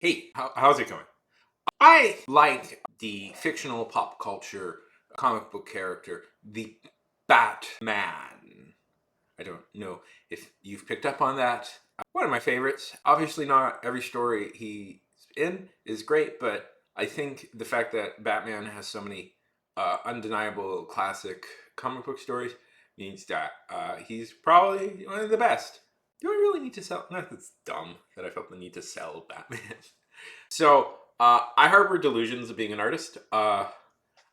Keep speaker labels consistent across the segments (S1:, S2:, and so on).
S1: Hey, how's it going? I like the fictional pop culture comic book character, the Batman. I don't know if you've picked up on that. One of my favorites. Obviously, not every story he's in is great, but I think the fact that Batman has so many undeniable classic comic book stories means that he's probably one of the best. Do I really need to sell? No, that's dumb that I felt the need to sell Batman. So I harbor delusions of being an artist. I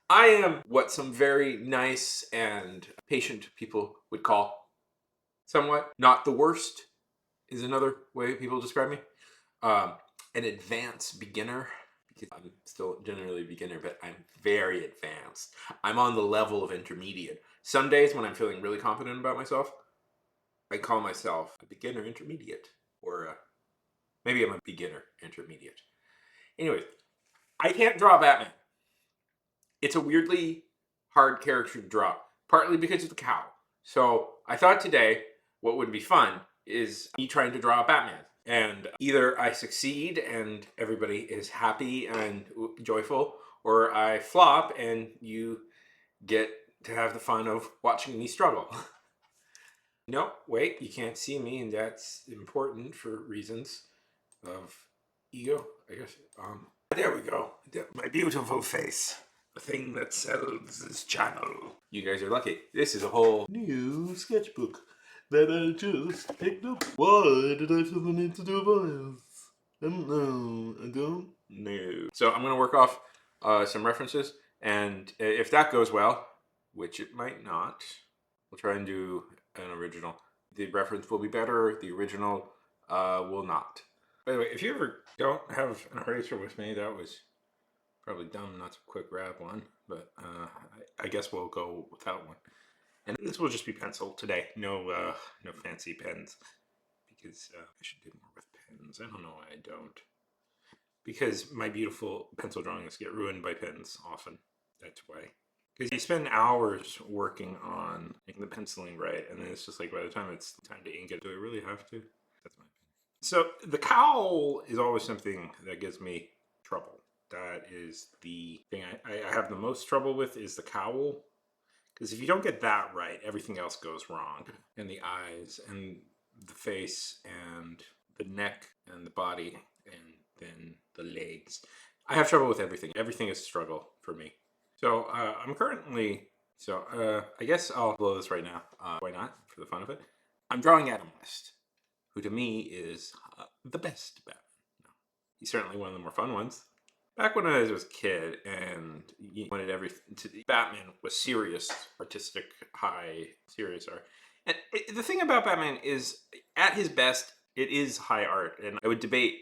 S1: am what some very nice and patient people would call somewhat not the worst, is another way people describe me. Um, an advanced beginner, because I'm still generally a beginner, but I'm very advanced. I'm on the level of intermediate. Some days when I'm feeling really confident about myself, I call myself a beginner intermediate, or maybe I'm a beginner intermediate. Anyways, I can't draw Batman. It's a weirdly hard character to draw, partly because of the cowl. So I thought today what would be fun is me trying to draw a Batman. And either I succeed and everybody is happy and joyful, or I flop and you get to have the fun of watching me struggle. No, wait, you can't see me, and that's important for reasons of ego, I guess. There we go. My beautiful face. The thing that sells this channel. You guys are lucky. This is a whole new sketchbook that I just picked up. Why did I feel the need to do a voice? I don't know. So I'm going to work off some references, and if that goes well, which it might not, we'll try and do an original. The reference will be better, the original will not. By the way, if you ever don't have an eraser with me, that was probably dumb not to quick grab one, but I guess we'll go without one. And this will just be pencil today. No fancy pens, because I should do more with pens. I don't know why I don't. Because my beautiful pencil drawings get ruined by pens often. That's why. Because you spend hours working on making the penciling right, and then it's just like by the time it's time to ink it, do I really have to? That's my opinion. So the cowl is always something that gives me trouble. That is the thing I have the most trouble with, is the cowl. Because if you don't get that right, everything else goes wrong. And the eyes, and the face, and the neck, and the body, and then the legs. I have trouble with everything. Everything is a struggle for me. So I'm currently, I guess I'll blow this right now. Why not, for the fun of it? I'm drawing Adam West, who to me is the best Batman. No, he's certainly one of the more fun ones. Back when I was a kid and you wanted everything to be, Batman was serious, artistic, high, serious art. And the thing about Batman is, at his best, it is high art. And I would debate,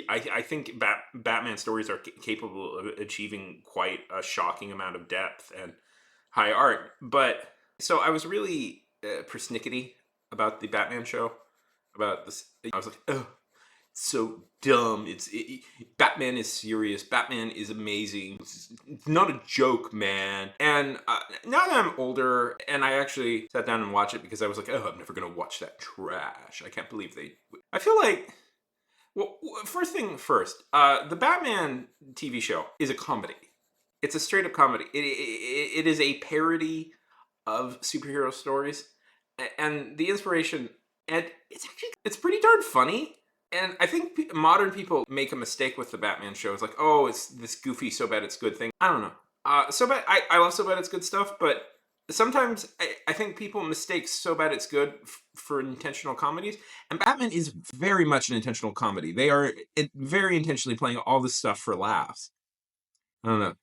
S1: I think Batman stories are capable of achieving quite a shocking amount of depth and high art. But, so I was really persnickety about the Batman show, about this. I was like, oh, so dumb. Batman is serious. Batman is amazing. It's not a joke, man. And now that I'm older, and I actually sat down and watched it because I was like, oh, I'm never gonna watch that trash. I can't believe they. I feel like, well, first thing first, the Batman TV show is a comedy. It's a straight up comedy. It is a parody of superhero stories, and the inspiration, and it's pretty darn funny. And I think modern people make a mistake with the Batman show. It's like, oh, it's this goofy, so bad it's good thing. I don't know. So bad. I love so bad it's good stuff, but sometimes I think people mistake so bad it's good for intentional comedies. And Batman is very much an intentional comedy. They are very intentionally playing all this stuff for laughs. I don't know.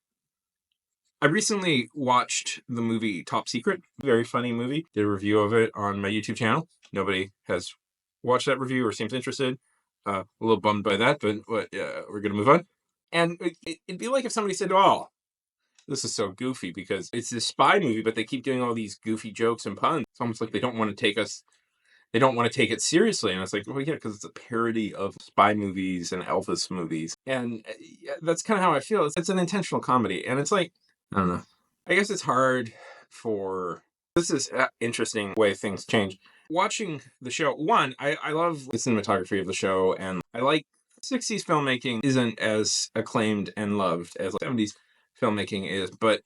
S1: I recently watched the movie Top Secret. Very funny movie. Did a review of it on my YouTube channel. Nobody has watched that review or seems interested. A little bummed by that, but we're going to move on. And it'd be like if somebody said, oh, this is so goofy because it's this spy movie, but they keep doing all these goofy jokes and puns. It's almost like they don't want to take it seriously. And it's like, well, yeah, because it's a parody of spy movies and Elvis movies. And that's kind of how I feel. It's an intentional comedy. And it's like, I don't know. I guess it's hard for... This is an interesting way things change. Watching the show, one, I love the cinematography of the show, and I like
S2: 60s filmmaking isn't as acclaimed and loved as 70s filmmaking is, but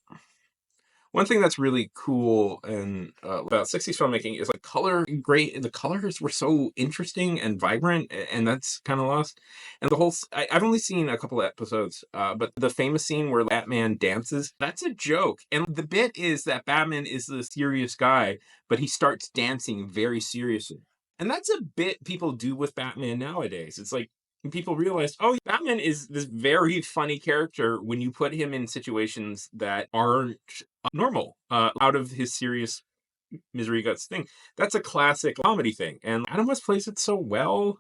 S2: one thing that's really cool and about 60s filmmaking is like color. Great, the colors were so interesting and vibrant, and that's kind of lost. And the whole I've only seen a couple of episodes, but the famous scene where Batman dances, that's a joke. And the bit is that Batman is the serious guy, but he starts dancing very seriously. And that's a bit people do with Batman nowadays. It's like people realize, oh, Batman is this very funny character when you put him in situations that aren't normal, out of his serious misery guts thing. That's a classic comedy thing, and Adam West plays it so well.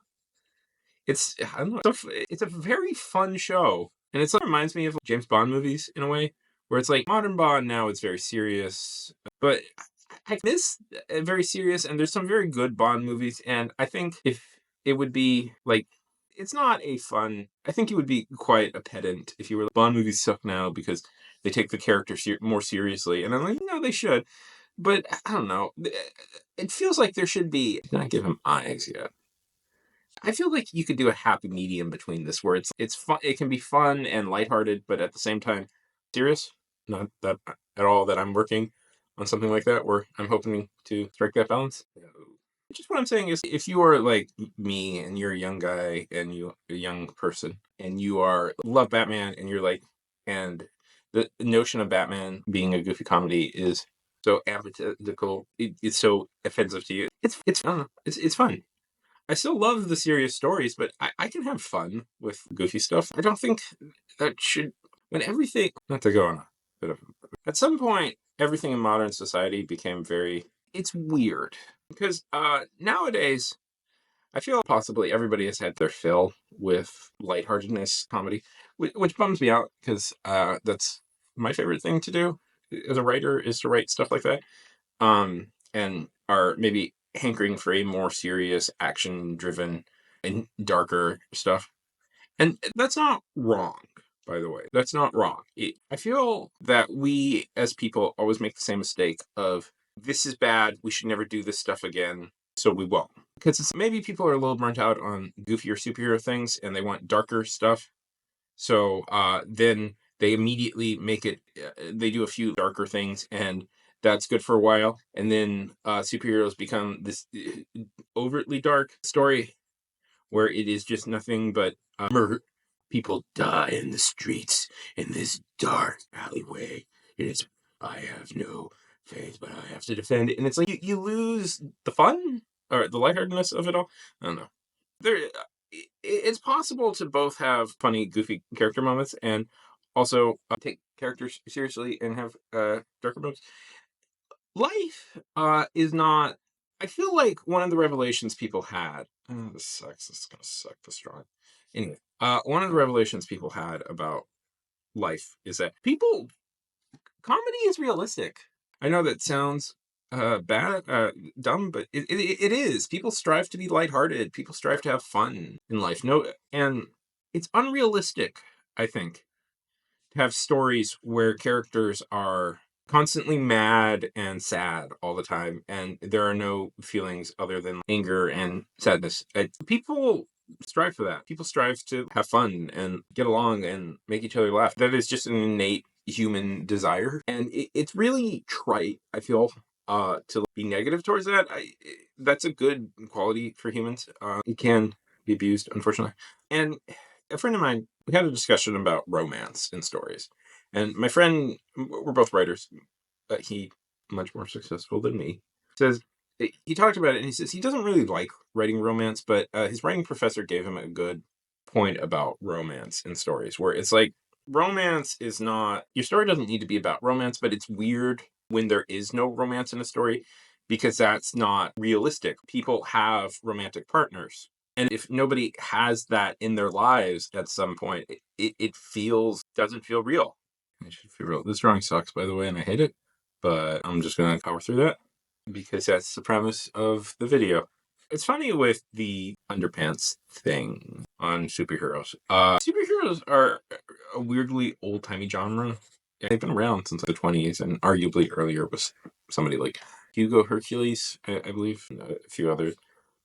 S2: It's, I don't know, it's a very fun show, and it reminds me of James Bond movies in a way, where it's like modern Bond now it's very serious, but I miss very serious, and there's some very good Bond movies, and I think if it would be like, it's not a fun, I think you would be quite a pedant if you were like, Bond movies suck now because they take the character more seriously, and I'm like, no, they should, but I don't know, it feels like there should be, not give him eyes yet. I feel like you could do a happy medium between this, where it's fun, it can be fun and lighthearted, but at the same time serious. Not that at all that I'm working on something like that, where I'm hoping to strike that balance. Just what I'm saying is, if you are like me and you're a young guy and you're a young person and you are love Batman and you're like, and the notion of Batman being a goofy comedy is so antithetical, it's so offensive to you. It's I don't know, it's fun. I still love the serious stories, but I can have fun with goofy stuff. I don't think that should, when everything, not to go on a bit of, at some point, everything in modern society became very, it's weird. Because nowadays, I feel possibly everybody has had their fill with lightheartedness comedy, which bums me out, because that's my favorite thing to do as a writer, is to write stuff like that. And are maybe hankering for a more serious, action-driven, and darker stuff. And that's not wrong, by the way. That's not wrong. I feel that we, as people, always make the same mistake of, this is bad, we should never do this stuff again, so we won't. Because maybe people are a little burnt out on goofier superhero things, and they want darker stuff. So then they immediately make it, they do a few darker things, and that's good for a while. And then superheroes become this overtly dark story where it is just nothing but murder. People die in the streets in this dark alleyway. And it's, I have no faith, but I have to defend it. And it's like you lose the fun or the lightheartedness of it all. I don't know. It's possible to both have funny, goofy character moments and also take characters seriously and have darker moments. Life is not. I feel like one of the revelations people had. Oh, this sucks. This is gonna suck this strong. Anyway, one of the revelations people had about life is that comedy is realistic. I know that sounds bad, dumb, but it is. People strive to be lighthearted. People strive to have fun in life. No, and it's unrealistic, I think, to have stories where characters are constantly mad and sad all the time, and there are no feelings other than anger and sadness. People strive for that. People strive to have fun and get along and make each other laugh. That is just an innate human desire, and it's really trite, I feel, to be negative towards that. That's a good quality for humans. It can be abused, unfortunately. And a friend of mine, we had a discussion about romance in stories. And my friend, we're both writers, but he much more successful than me, says, he talked about it and he says he doesn't really like writing romance, but his writing professor gave him a good point about romance in stories, where it's like, romance is not, your story doesn't need to be about romance, but it's weird when there is no romance in a story, because that's not realistic. People have romantic partners. And if nobody has that in their lives at some point, it doesn't feel real. It should feel real. This drawing sucks, by the way, and I hate it, but I'm just going to power through that because that's the premise of the video. It's funny with the underpants thing on superheroes. Superheroes are a weirdly old-timey genre. They've been around since the 20s, and arguably earlier was somebody like Hugo Hercules, I believe, and a few others.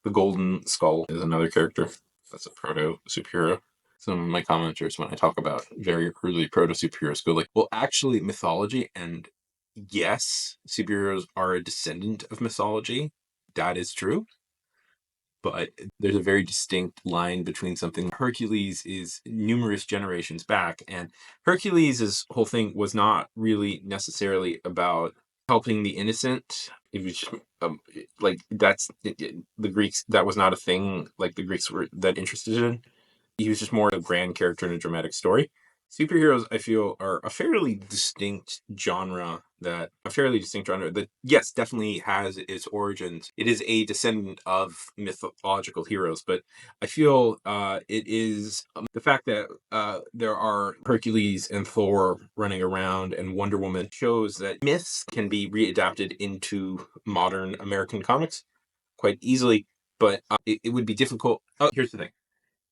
S2: The Golden Skull is another character. That's a proto-superhero. some of my commenters, when I talk about very early proto-superheroes, go like, well, actually, mythology, and yes, superheroes are a descendant of mythology. That is true. But there's a very distinct line between something. Hercules is numerous generations back, and Hercules' whole thing was not really necessarily about helping the innocent. It was just, like, the Greeks, that was not a thing like the Greeks were that interested in. He was just more a grand character in a dramatic story. Superheroes, I feel, are a fairly distinct genre that, yes, definitely has its origins. It is a descendant of mythological heroes, but I feel it is the fact that there are Hercules and Thor running around and Wonder Woman shows that myths can be readapted into modern American comics quite easily, but it would be difficult. Oh, here's the thing.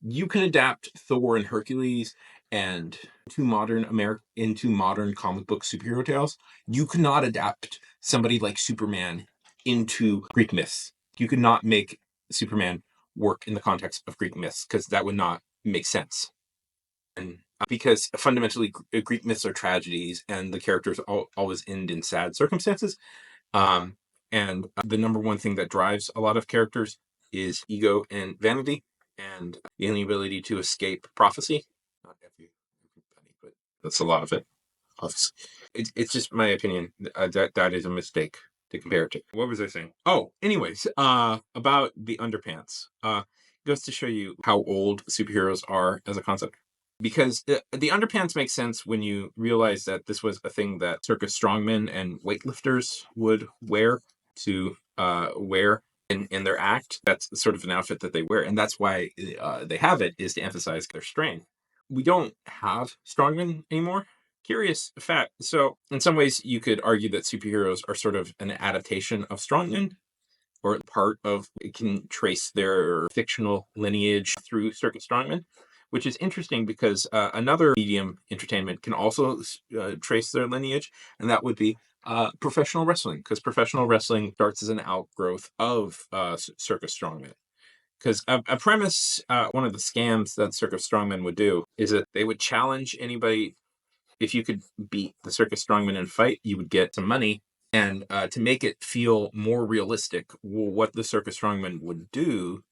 S2: You can adapt Thor and Hercules and into modern comic book superhero tales. You could not adapt somebody like Superman into Greek myths. You could not make Superman work in the context of Greek myths because that would not make sense. And because fundamentally Greek myths are tragedies and the characters always end in sad circumstances. Um, and the number one thing that drives a lot of characters is ego and vanity and the inability to escape prophecy. Not everybody, but that's a lot of it. Obviously. It's just my opinion that is a mistake to compare it to. What was I saying? Oh, anyways, about the underpants. Goes to show you how old superheroes are as a concept. Because the underpants make sense when you realize that this was a thing that circus strongmen and weightlifters would wear to wear in their act. That's sort of an outfit that they wear, and that's why they have it, is to emphasize their strength. We don't have strongmen anymore. Curious fact. So, in some ways, you could argue that superheroes are sort of an adaptation of strongmen, or part of it can trace their fictional lineage through circus strongmen, which is interesting because another medium, entertainment, can also trace their lineage, and that would be professional wrestling, because professional wrestling starts as an outgrowth of circus strongmen. Because a premise, one of the scams that circus strongmen would do is that they would challenge anybody. If you could beat the circus strongman in a fight, you would get some money. And to make it feel more realistic, what the circus strongman would do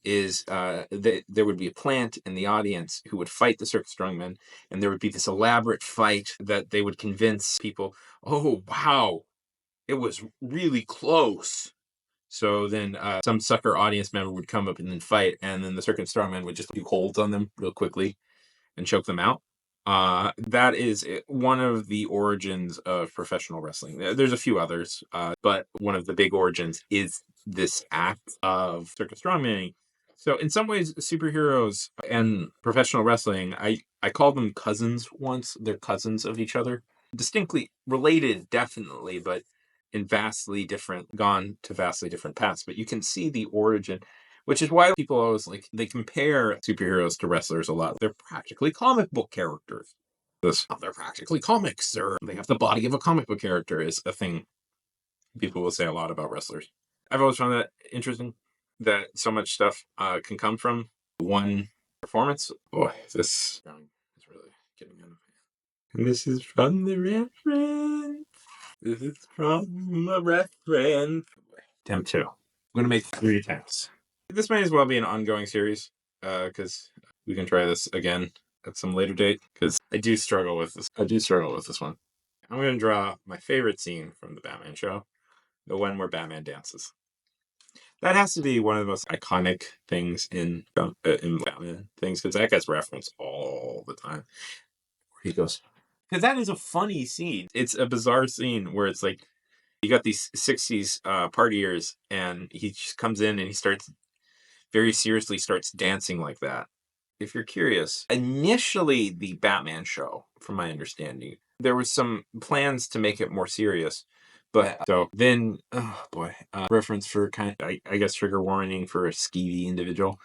S2: is there would be a plant in the audience who would fight the circus strongman, and there would be this elaborate fight that they would convince people, oh, wow, it was really close. So then some sucker audience member would come up and then fight, and then the circus strongman would just do holds on them real quickly and choke them out. That is one of the origins of professional wrestling. There's a few others, but one of the big origins is this act of circus strongman. So in some ways, superheroes and professional wrestling, I called them cousins once. They're cousins of each other. Distinctly related, definitely, but gone to vastly different paths. But you can see the origin, which is why people always they compare superheroes to wrestlers a lot. They're practically comic book characters. They're practically comics, or they have the body of a comic book character, is a thing people will say a lot about wrestlers. I've always found that interesting, that so much stuff can come from one performance. Boy, this is really getting out of hand. This is from the reference. This is from a reference. Attempt 2. I'm going to make 3 attempts. This may as well be an ongoing series, because we can try this again at some later date, because I do struggle with this. One. I'm going to draw my favorite scene from the Batman show, the one where Batman dances. That has to be one of the most iconic things in Batman things, because that gets referenced all the time. Where he goes, because that is a funny scene. It's a bizarre scene where it's like, you got these 60s partiers, and he just comes in and he very seriously starts dancing like that. If you're curious, initially the Batman show, from my understanding, there was some plans to make it more serious. But so then, oh boy, reference for kind of, I guess, trigger warning for a skeevy individual.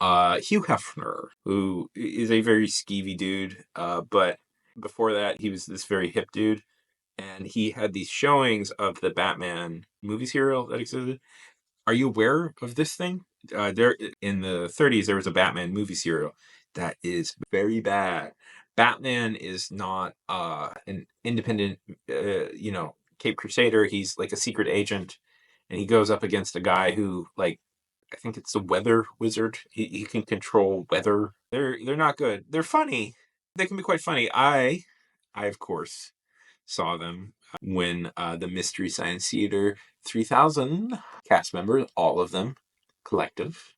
S2: Hugh Hefner, who is a very skeevy dude, but before that, he was this very hip dude. And he had these showings of the Batman movie serial that existed. Are you aware of this thing? There in the 30s, there was a Batman movie serial. That is very bad. Batman is not an independent, Cape Crusader. He's like a secret agent, and he goes up against a guy who, like, I think it's the weather wizard. He can control weather. They're not good. They're funny. They can be quite funny. I of course saw them when the Mystery Science Theater 3000 cast members, all of them, collective.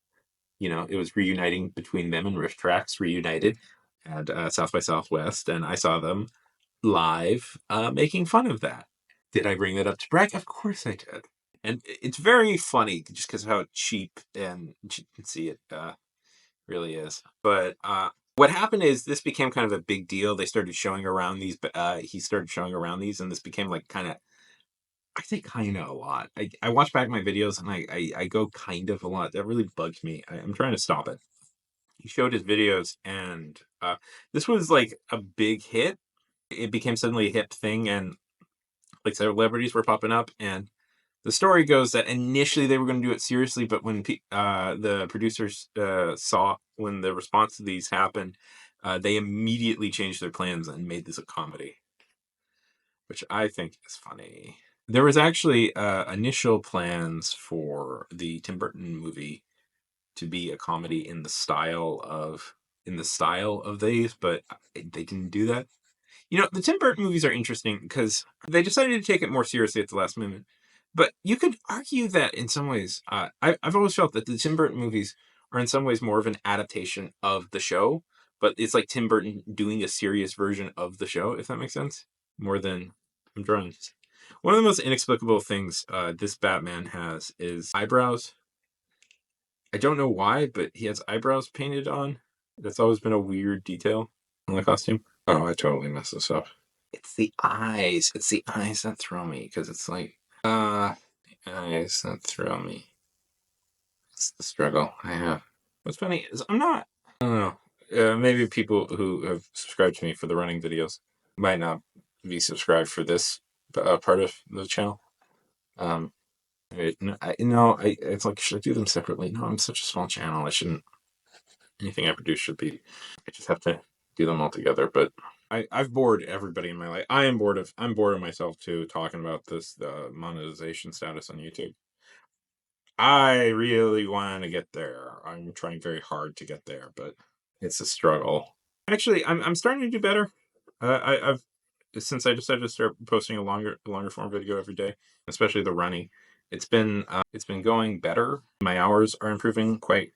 S2: It was reuniting between them and Riff Tracks, reunited at South by Southwest, and I saw them live making fun of that. Did I bring that up to brag? Of course I did. And it's very funny just because of how cheap and chintzy it really is. But what happened is this became kind of a big deal. They started showing around these. He started showing around these, and this became like kind of, I say kind of a lot. I watch back my videos and I go kind of a lot. That really bugs me. I'm trying to stop it. He showed his videos, and this was like a big hit. It became suddenly a hip thing, and like celebrities were popping up. And the story goes that initially they were going to do it seriously, but when the producers saw when the response to these happened, they immediately changed their plans and made this a comedy, which I think is funny. There was actually initial plans for the Tim Burton movie to be a comedy in the style of these, but they didn't do that. The Tim Burton movies are interesting because they decided to take it more seriously at the last minute. But you could argue that in some ways, I've always felt that the Tim Burton movies are in some ways more of an adaptation of the show, but it's like Tim Burton doing a serious version of the show, if that makes sense. More than I'm drawing. One of the most inexplicable things this Batman has is eyebrows. I don't know why, but he has eyebrows painted on. That's always been a weird detail on the costume. Oh, I totally messed this up. It's the eyes. It's the eyes that throw me, because it's like, the eyes that throw me. It's the struggle I have. What's funny is I don't know. Maybe people who have subscribed to me for the running videos might not be subscribed for this part of the channel. It's like, should I do them separately? No, I'm such a small channel. I shouldn't. Anything I produce should be. I just have to do them all together. But I've bored everybody in my life. I'm bored of myself too, talking about this monetization status on YouTube. I really want to get there. I'm trying very hard to get there, but it's a struggle. Actually, I'm starting to do better. I've since I decided to start posting a longer form video every day, especially the running. It's been going better. My hours are improving quite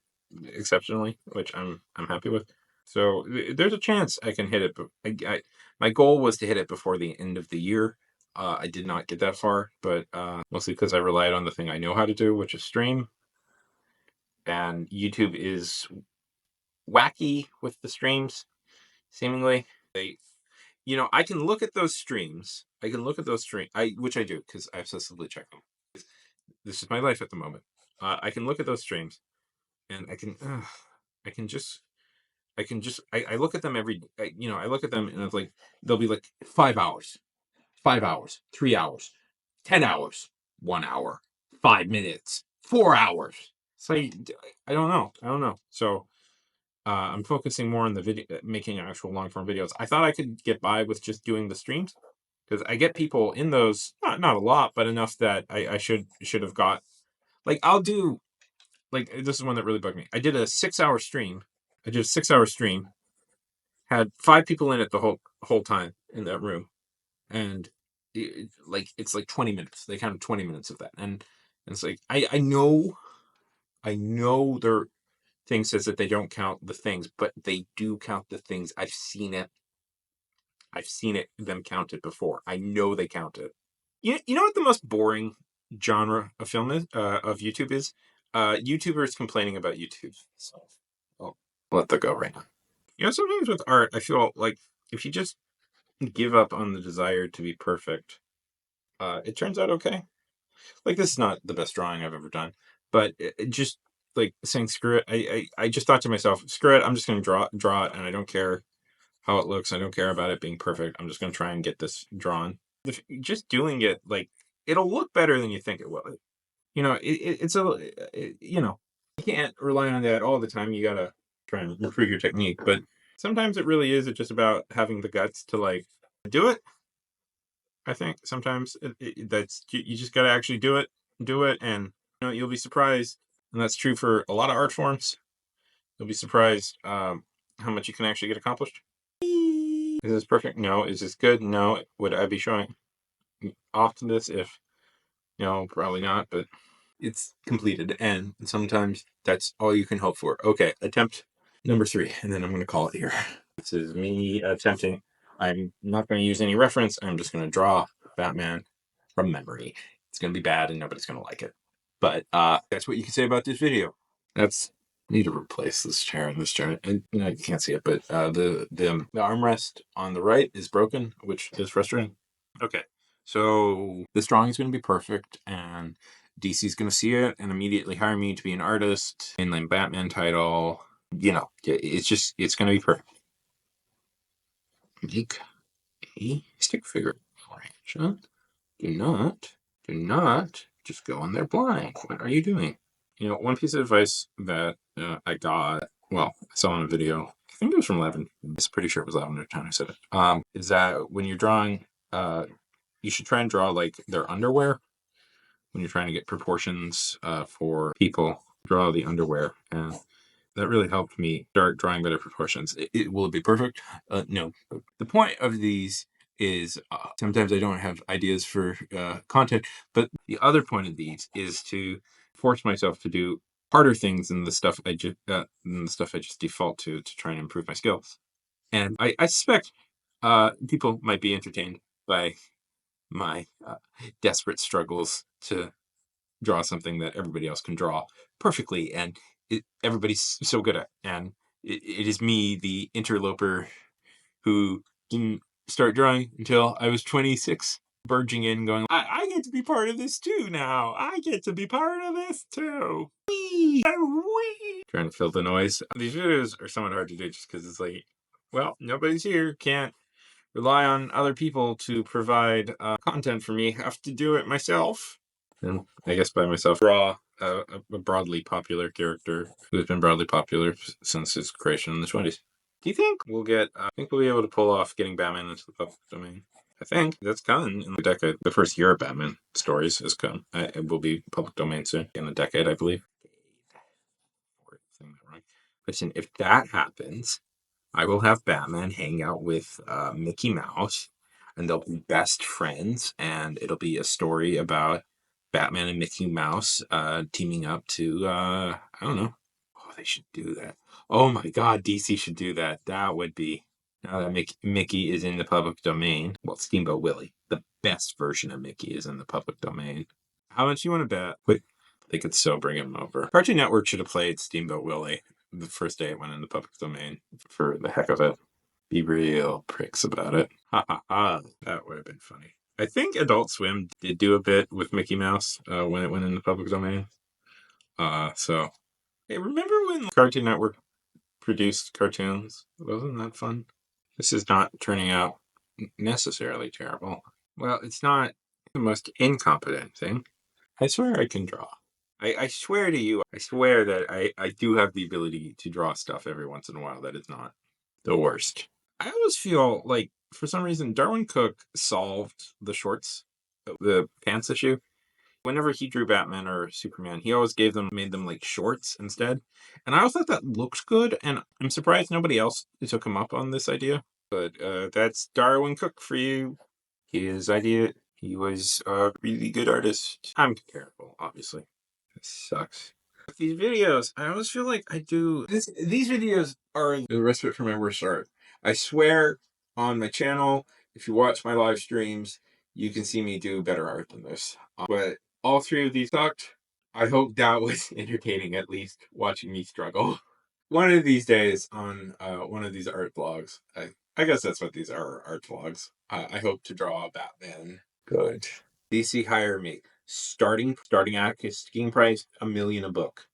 S2: exceptionally, which I'm happy with. So there's a chance I can hit it. But my goal was to hit it before the end of the year. I did not get that far, but mostly because I relied on the thing I know how to do, which is stream. And YouTube is wacky with the streams, seemingly. I can look at those streams. Which I do because I obsessively check them. This is my life at the moment. I can look at those streams, and I look at them I look at them and it's like, they'll be like 5 hours, 3 hours, 10 hours, 1 hour, 5 minutes, 4 hours. So I don't know. So I'm focusing more on the video, making actual long form videos. I thought I could get by with just doing the streams because I get people in those, not a lot, but enough that I should have got. Like, I'll do, like, this is one that really bugged me. I did a 6-hour stream. Had 5 people in it the whole time in that room, and it's like 20 minutes. They counted 20 minutes of that, and it's like I know their thing says that they don't count the things, but they do count the things. I've seen it them count it before. I know they count it. You know what the most boring genre of film is, of YouTube is? YouTubers complaining about YouTube. So I'll let that go right now. Sometimes with art, I feel like if you just give up on the desire to be perfect, it turns out okay. Like, this is not the best drawing I've ever done, but it just, like, saying screw it. I just thought to myself, screw it. I'm just going to draw it, and I don't care how it looks. I don't care about it being perfect. I'm just going to try and get this drawn. Just doing it, like, it'll look better than you think it will. It's you can't rely on that all the time. You gotta try and improve your technique. But sometimes it really is just about having the guts to like do it. I think sometimes that's you just got to actually do it, and you'll be surprised. And that's true for a lot of art forms. You'll be surprised how much you can actually get accomplished. Is this perfect? No. Is this good? No. Would I be showing off to this if no, probably not, but it's completed, and sometimes that's all you can hope for. Okay, attempt number 3, and then I'm going to call it here. This is me attempting. I'm not going to use any reference. I'm just going to draw Batman from memory. It's going to be bad, and nobody's going to like it. But that's what you can say about this video. That's need to replace this chair and this chair. And you can't see it, but the armrest on the right is broken, which is frustrating. Okay, so this drawing is going to be perfect, and DC's going to see it and immediately hire me to be an artist. Mainline Batman title. It's going to be perfect. Make a stick figure orange. Do not just go in there blind. What are you doing? One piece of advice that I got, I saw on a video, I think it was from Lavender. I'm pretty sure it was Lavender Town who said it, is that when you're drawing, you should try and draw like their underwear. When you're trying to get proportions for people, draw the underwear. And that really helped me start drawing better proportions. Will it be perfect? No. The point of these is sometimes I don't have ideas for content, but the other point of these is to force myself to do harder things than the stuff I just default to try and improve my skills. And I suspect people might be entertained by my desperate struggles to draw something that everybody else can draw perfectly, and everybody's so good at. And it is me, the interloper, who didn't start drawing until I was 26, burging in, going, I get to be part of this too now. I get to be part of this too. Wee! Wee! Trying to fill the noise. These videos are somewhat hard to do just because it's like, nobody's here. Can't rely on other people to provide content for me. Have to do it myself. And I guess by myself, draw a broadly popular character who's been broadly popular since his creation in the 20s. Do you think we'll be able to pull off getting Batman into the public domain? I think that's coming in the decade. The first year of Batman stories has come. It will be public domain soon, in a decade, I believe. Listen, if that happens, I will have Batman hang out with Mickey Mouse, and they'll be best friends, and it'll be a story about Batman and Mickey Mouse teaming up to, I don't know. Oh, they should do that. Oh my God, DC should do that. That would be, now that Mickey is in the public domain. Well, Steamboat Willie, the best version of Mickey, is in the public domain. How much you want to bet? Wait, they could so bring him over. Cartoon Network should have played Steamboat Willie the first day it went in the public domain for the heck of it. Be real pricks about it. Ha ha ha. That would have been funny. I think Adult Swim did do a bit with Mickey Mouse when it went in the public domain. So, hey, remember when Cartoon Network produced cartoons? Wasn't that fun? This is not turning out necessarily terrible. Well, it's not the most incompetent thing. I swear I can draw. I swear to you, I swear that I do have the ability to draw stuff every once in a while that is not the worst. I always feel like, for some reason, Darwin Cook solved the shorts, the pants issue. Whenever he drew Batman or Superman, he always made them like shorts instead. And I always thought that looks good, and I'm surprised nobody else took him up on this idea. But that's Darwin Cook for you. His idea. He was a really good artist. I'm terrible, obviously. It sucks. With these videos, I always feel like I do. These videos are the respite for my worst art. I swear on my channel, if you watch my live streams, you can see me do better art than this. But all 3 of these sucked. I hope that was entertaining, at least, watching me struggle. One of these days on one of these art vlogs, I guess that's what these are, art vlogs. I hope to draw a Batman. Good. DC hire me. Starting asking price $1 million a book.